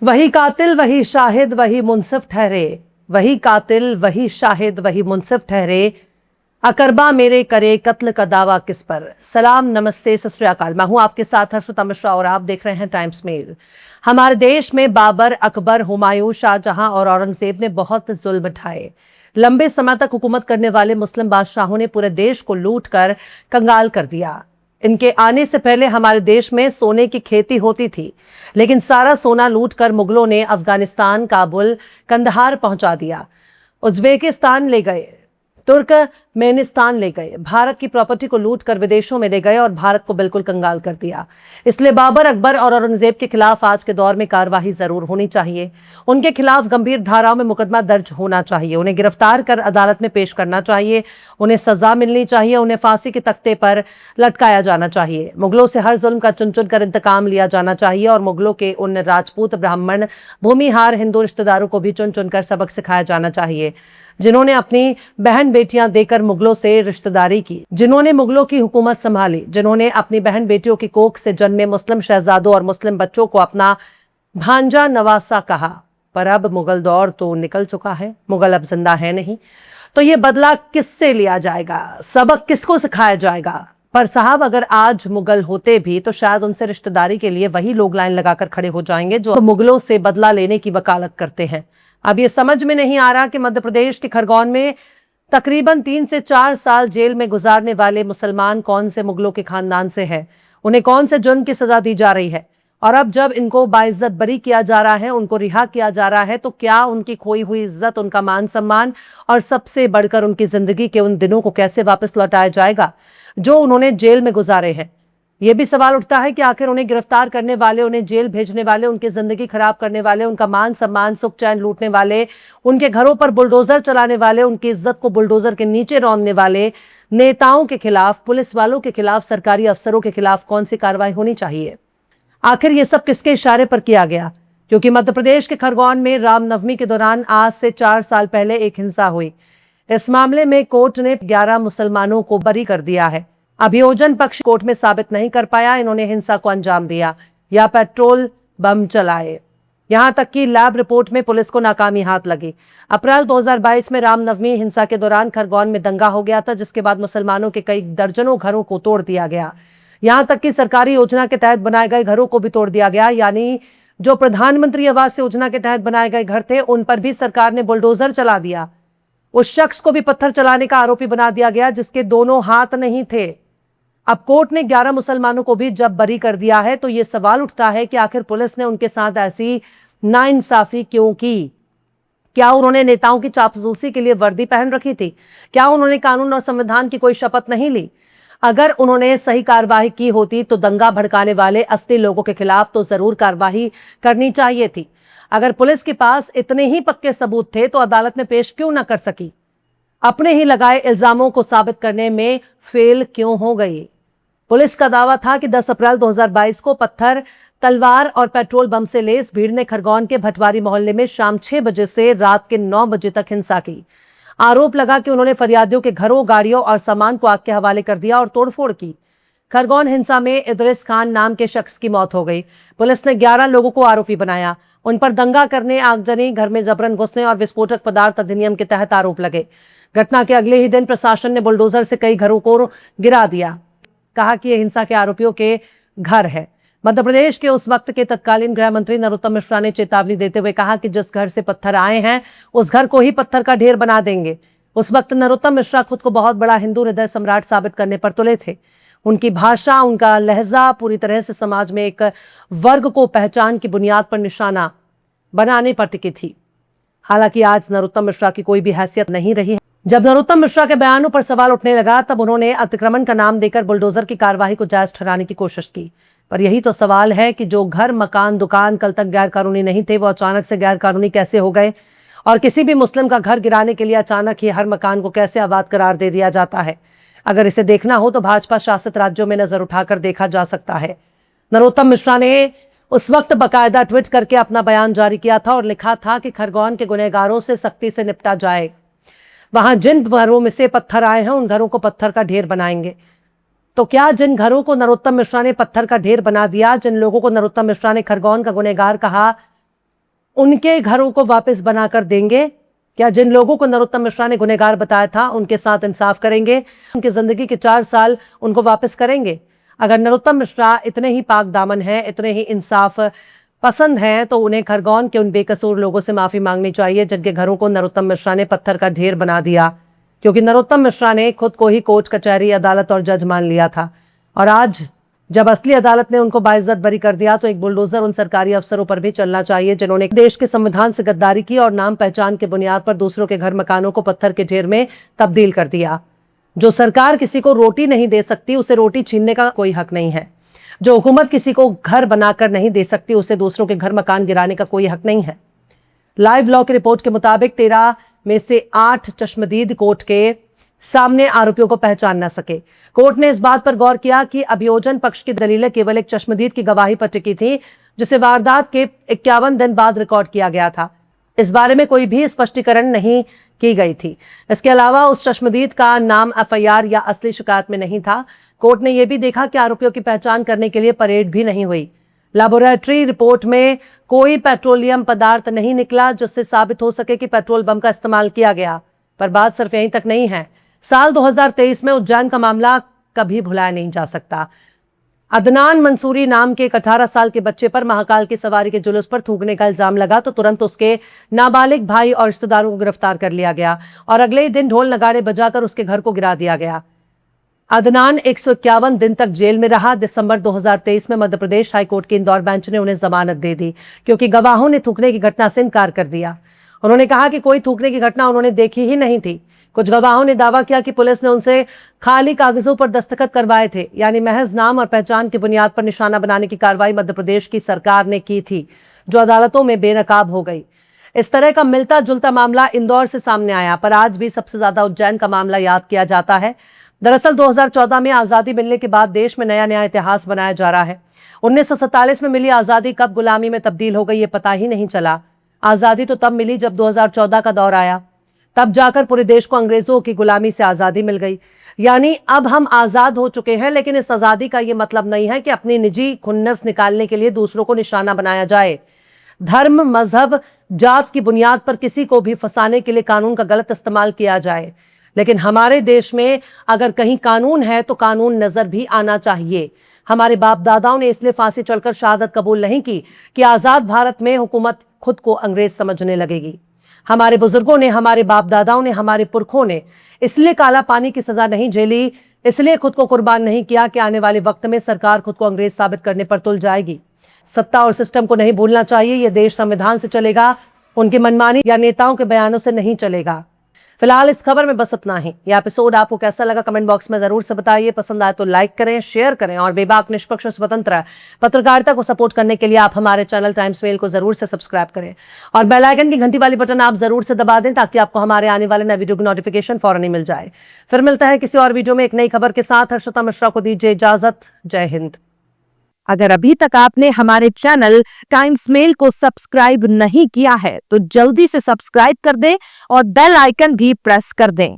वही कातिल वही शाहिद वही मुनसिफ ठहरे, वही कातिल वही शाहिद वही मुनसिफ ठहरे, अकरबा मेरे करे कत्ल का दावा किस पर। सलाम, नमस्ते, सत श्री अकाल। मैं हूं आपके साथ हर्षिता मिश्रा और आप देख रहे हैं टाइम्स मेल। हमारे देश में बाबर, अकबर, हुमायूं, शाहजहां और औरंगजेब ने बहुत जुल्म ढाए। लंबे समय तक हुकूमत करने वाले मुस्लिम बादशाहों ने पूरे देश को लूट कर कंगाल कर दिया। इनके आने से पहले हमारे देश में सोने की खेती होती थी, लेकिन सारा सोना लूटकर मुगलों ने अफगानिस्तान, काबुल, कंदहार पहुंचा दिया। उज्बेकिस्तान ले गए, तुर्कमेनिस्तान ले गए, भारत की प्रॉपर्टी को लूट कर विदेशों में ले गए और भारत को बिल्कुल कंगाल कर दिया। इसलिए बाबर, अकबर और औरंगजेब के खिलाफ आज के दौर में कार्रवाई जरूर होनी चाहिए। उनके खिलाफ गंभीर धाराओं में मुकदमा दर्ज होना चाहिए, उन्हें गिरफ्तार कर अदालत में पेश करना चाहिए, उन्हें सजा मिलनी चाहिए, उन्हें फांसी के तख्ते पर लटकाया जाना चाहिए। मुगलों से हर जुल्म का चुन चुन कर इंतकाम लिया जाना चाहिए और मुगलों के उन राजपूत, ब्राह्मण, भूमिहार हिंदू रिश्तेदारों को भी चुन चुनकर सबक सिखाया जाना चाहिए जिन्होंने अपनी बहन बेटियां देकर मुगलों से रिश्तेदारी की, जिन्होंने मुगलों की हुकूमत संभाली, जिन्होंने अपनी बहन बेटियों की कोख से जन्मे मुस्लिम शहजादों और मुस्लिम बच्चों को अपना भांजा नवासा कहा। पर अब मुगल दौर तो निकल चुका है, मुगल अब जिंदा है नहीं, तो ये बदला किससे लिया जाएगा, सबक किसको सिखाया जाएगा। पर साहब, अगर आज मुगल होते भी तो शायद उनसे रिश्तेदारी के लिए वही लोग लाइन लगाकर खड़े हो जाएंगे जो मुगलों से बदला लेने की वकालत करते हैं। अब ये समझ में नहीं आ रहा कि मध्य प्रदेश के खरगोन में तकरीबन 3 से 4 साल जेल में गुजारने वाले मुसलमान कौन से मुगलों के खानदान से हैं, उन्हें कौन से जुर्म की सजा दी जा रही है। और अब जब इनको बाइज्जत बरी किया जा रहा है, उनको रिहा किया जा रहा है, तो क्या उनकी खोई हुई इज्जत, उनका मान सम्मान और सबसे बढ़कर उनकी जिंदगी के उन दिनों को कैसे वापस लौटाया जाएगा जो उन्होंने जेल में गुजारे हैं। यह भी सवाल उठता है कि आखिर उन्हें गिरफ्तार करने वाले, उन्हें जेल भेजने वाले, उनकी जिंदगी खराब करने वाले, उनका मान सम्मान, सुख चैन लूटने वाले, उनके घरों पर बुलडोजर चलाने वाले, उनकी इज्जत को बुलडोजर के नीचे रौंदने वाले नेताओं के खिलाफ, पुलिस वालों के खिलाफ, सरकारी अफसरों के खिलाफ कौन सी कार्रवाई होनी चाहिए। आखिर ये सब किसके इशारे पर किया गया? क्योंकि मध्य प्रदेश के खरगोन में रामनवमी के दौरान आज से 4 साल पहले एक हिंसा हुई। इस मामले में कोर्ट ने 11 मुसलमानों को बरी कर दिया है। अभियोजन पक्ष कोर्ट में साबित नहीं कर पाया इन्होंने हिंसा को अंजाम दिया या पेट्रोल बम चलाए। यहां तक कि लैब रिपोर्ट में पुलिस को नाकामी हाथ लगी। अप्रैल 2022 में रामनवमी हिंसा के दौरान खरगोन में दंगा हो गया था, जिसके बाद मुसलमानों के कई दर्जनों घरों को तोड़ दिया गया। यहां तक कि सरकारी योजना के तहत बनाए गए घरों को भी तोड़ दिया गया, यानी जो प्रधानमंत्री आवास योजना के तहत बनाए गए घर थे उन पर भी सरकार ने बुलडोजर चला दिया। उस शख्स को भी पत्थर चलाने का आरोपी बना दिया गया जिसके दोनों हाथ नहीं थे। अब कोर्ट ने 11 मुसलमानों को भी जब बरी कर दिया है तो यह सवाल उठता है कि आखिर पुलिस ने उनके साथ ऐसी नाइंसाफी क्यों की। क्या उन्होंने नेताओं की चापलूसी के लिए वर्दी पहन रखी थी? क्या उन्होंने कानून और संविधान की कोई शपथ नहीं ली? अगर उन्होंने सही कार्रवाई की होती तो दंगा भड़काने वाले असली लोगों के खिलाफ तो जरूर कार्रवाई करनी चाहिए थी। अगर पुलिस के पास इतने ही पक्के सबूत थे तो अदालत में पेश क्यों ना कर सकी? अपने ही लगाए इल्जामों को साबित करने में फेल क्यों हो गई? पुलिस का दावा था कि 10 अप्रैल 2022 को पत्थर, तलवार और पेट्रोल बम से लैस भीड़ ने खरगोन के भटवारी मोहल्ले में शाम 6 बजे से रात के 9 बजे तक हिंसा की। आरोप लगा कि उन्होंने फरियादियों के घरों, गाड़ियों और सामान को आग के हवाले कर दिया और तोड़फोड़ की। खरगोन हिंसा में इदरिस खान नाम के शख्स की मौत हो गई। पुलिस ने 11 लोगों को आरोपी बनाया। उन पर दंगा करने, आगजनी, घर में जबरन घुसने और विस्फोटक पदार्थ अधिनियम के तहत आरोप लगे। घटना के अगले ही दिन प्रशासन ने बुलडोजर से कई घरों को गिरा दिया। कहा कि यह हिंसा के आरोपियों के घर है। मध्य प्रदेश के उस वक्त के तत्कालीन गृह मंत्री नरोत्तम मिश्रा ने चेतावनी देते हुए कहा कि जिस घर से पत्थर आए हैं उस घर को ही पत्थर का ढेर बना देंगे। उस वक्त नरोत्तम मिश्रा खुद को बहुत बड़ा हिंदू हृदय सम्राट साबित करने पर तुले थे। उनकी भाषा, उनका लहजा पूरी तरह से समाज में एक वर्ग को पहचान की बुनियाद पर निशाना बनाने पर टिकी थी। हालांकि आज नरोत्तम मिश्रा की कोई भी हैसियत नहीं रही है। जब नरोत्तम मिश्रा के बयानों पर सवाल उठने लगा तब उन्होंने अतिक्रमण का नाम देकर बुलडोजर की कार्रवाई को जायज ठहराने की कोशिश की। पर यही तो सवाल है कि जो घर, मकान, दुकान कल तक गैर कानूनी नहीं थे वो अचानक से गैर कानूनी कैसे हो गए? और किसी भी मुस्लिम का घर गिराने के लिए अचानक ही हर मकान को कैसे आबाद करार दे दिया जाता है? अगर इसे देखना हो तो भाजपा शासित राज्यों में नजर उठाकर देखा जा सकता है। नरोत्तम मिश्रा ने उस वक्त बाकायदा ट्वीट करके अपना बयान जारी किया था और लिखा था कि खरगोन के गुनहगारों से सख्ती से निपटा जाए। वहां जिन घरों में से पत्थर आए हैं उन घरों को पत्थर का ढेर बनाएंगे। तो क्या जिन घरों को नरोत्तम मिश्रा ने पत्थर का ढेर बना दिया, जिन लोगों को नरोत्तम मिश्रा ने खरगोन का गुनहगार कहा, उनके घरों को वापस बनाकर देंगे? क्या जिन लोगों को नरोत्तम मिश्रा ने गुनहगार बताया था उनके साथ इंसाफ करेंगे? उनकी जिंदगी के 4 साल उनको वापस करेंगे? अगर नरोत्तम मिश्रा इतने ही पाक दामन हैं, इतने ही इंसाफ पसंद हैं, तो उन्हें खरगोन के उन बेकसूर लोगों से माफी मांगनी चाहिए जिनके घरों को नरोत्तम मिश्रा ने पत्थर का ढेर बना दिया, क्योंकि नरोत्तम मिश्रा ने खुद को ही कोर्ट, कचहरी, अदालत और जज मान लिया था। और आज जब असली अदालत ने उनको बाइज्जत बरी कर दिया, तो एक बुलडोजर उन सरकारी अफसरों पर भी चलना चाहिए जिन्होंने देश के संविधान से गद्दारी की और नाम पहचान के बुनियाद पर दूसरों के घर मकानों को पत्थर के ढेर में तब्दील कर दिया। जो सरकार किसी को रोटी नहीं दे सकती, उसे रोटी छीनने का कोई हक नहीं है। जो हुकूमत किसी को घर बनाकर नहीं दे सकती, उसे दूसरों के घर मकान गिराने का कोई हक नहीं है। लाइव लॉ की रिपोर्ट के मुताबिक 13 में से 8 चश्मदीद कोर्ट के सामने आरोपियों को पहचान न सके। कोर्ट ने इस बात पर गौर किया कि अभियोजन पक्ष की दलीलें केवल एक चश्मदीद की गवाही पर टिकी थी, जिसे वारदात के 51 दिन बाद रिकॉर्ड किया गया था। इस बारे में कोई भी स्पष्टीकरण नहीं की गई थी। इसके अलावा उस चश्मदीद का नाम एफआईआर या असली शिकायत में नहीं था। कोर्ट ने यह भी देखा कि आरोपियों की पहचान करने के लिए परेड भी नहीं हुई। लैबोरेटरी रिपोर्ट में कोई पेट्रोलियम पदार्थ नहीं निकला जिससे साबित हो सके कि पेट्रोल बम का इस्तेमाल किया गया। पर बात सिर्फ यहीं तक नहीं है। साल 2023 में उज्जैन का मामला कभी भुलाया नहीं जा सकता। अदनान मंसूरी नाम के एक 18 साल के बच्चे पर महाकाल की सवारी के जुलूस पर थूकने का इल्जाम लगा, तो तुरंत उसके नाबालिग भाई और रिश्तेदारों को गिरफ्तार कर लिया गया और अगले ही दिन ढोल नगाड़े बजाकर उसके घर को गिरा दिया गया। अदनान 151 दिन तक जेल में रहा। दिसंबर 2023 में मध्य प्रदेश हाईकोर्ट की इंदौर बेंच ने उन्हें जमानत दे दी, क्योंकि गवाहों ने थूकने की घटना से इनकार कर दिया। उन्होंने कहा कि कोई थूकने की घटना उन्होंने देखी ही नहीं थी। कुछ गवाहों ने दावा किया कि पुलिस ने उनसे खाली कागजों पर दस्तखत करवाए थे, यानी महज नाम और पहचान की बुनियाद पर निशाना बनाने की कार्रवाई मध्य प्रदेश की सरकार ने की थी, जो अदालतों में बेनकाब हो गई। इस तरह का मिलता जुलता मामला इंदौर से सामने आया, पर आज भी सबसे ज्यादा उज्जैन का मामला याद किया जाता है। दरअसल 2014 में आजादी मिलने के बाद देश में नया नया इतिहास बनाया जा रहा है। 1947 में मिली आजादी कब गुलामी में तब्दील हो गई, ये पता ही नहीं चला। आजादी तो तब मिली जब 2014 का दौर आया, तब जाकर पूरे देश को अंग्रेजों की गुलामी से आजादी मिल गई। यानी अब हम आजाद हो चुके हैं, लेकिन इस आजादी का यह मतलब नहीं है कि अपनी निजी खुन्नस निकालने के लिए दूसरों को निशाना बनाया जाए। धर्म, मजहब, जात की बुनियाद पर किसी को भी फंसाने के लिए कानून का गलत इस्तेमाल किया जाए। लेकिन हमारे देश में अगर कहीं कानून है तो कानून नजर भी आना चाहिए। हमारे बाप दादाओं ने इसलिए फांसी चढ़कर शहादत कबूल नहीं की कि आजाद भारत में हुकूमत खुद को अंग्रेज समझने लगेगी। हमारे बुजुर्गों ने, हमारे बाप दादाओं ने, हमारे पुरखों ने इसलिए काला पानी की सजा नहीं झेली, इसलिए खुद को कुर्बान नहीं किया कि आने वाले वक्त में सरकार खुद को अंग्रेज साबित करने पर तुल जाएगी। सत्ता और सिस्टम को नहीं भूलना चाहिए। यह देश संविधान से चलेगा, उनकी मनमानी या नेताओं के बयानों से नहीं चलेगा। फिलहाल इस खबर में बस इतना ही। यह एपिसोड आपको कैसा लगा कमेंट बॉक्स में जरूर से बताइए। पसंद आए तो लाइक करें, शेयर करें और बेबाक, निष्पक्ष और स्वतंत्र पत्रकारिता को सपोर्ट करने के लिए आप हमारे चैनल टाइम्स मेल को जरूर से सब्सक्राइब करें और बेल आइकन की घंटी वाली बटन आप जरूर से दबा दें, ताकि आपको हमारे आने वाले नए वीडियो की नोटिफिकेशन फौरन ही मिल जाए। फिर मिलता है किसी और वीडियो में एक नई खबर के साथ। हर्षिता मिश्रा को दीजिए इजाजत। जय हिंद। अगर अभी तक आपने हमारे चैनल टाइम्स मेल को सब्सक्राइब नहीं किया है तो जल्दी से सब्सक्राइब कर दें और बेल आइकन भी प्रेस कर दें।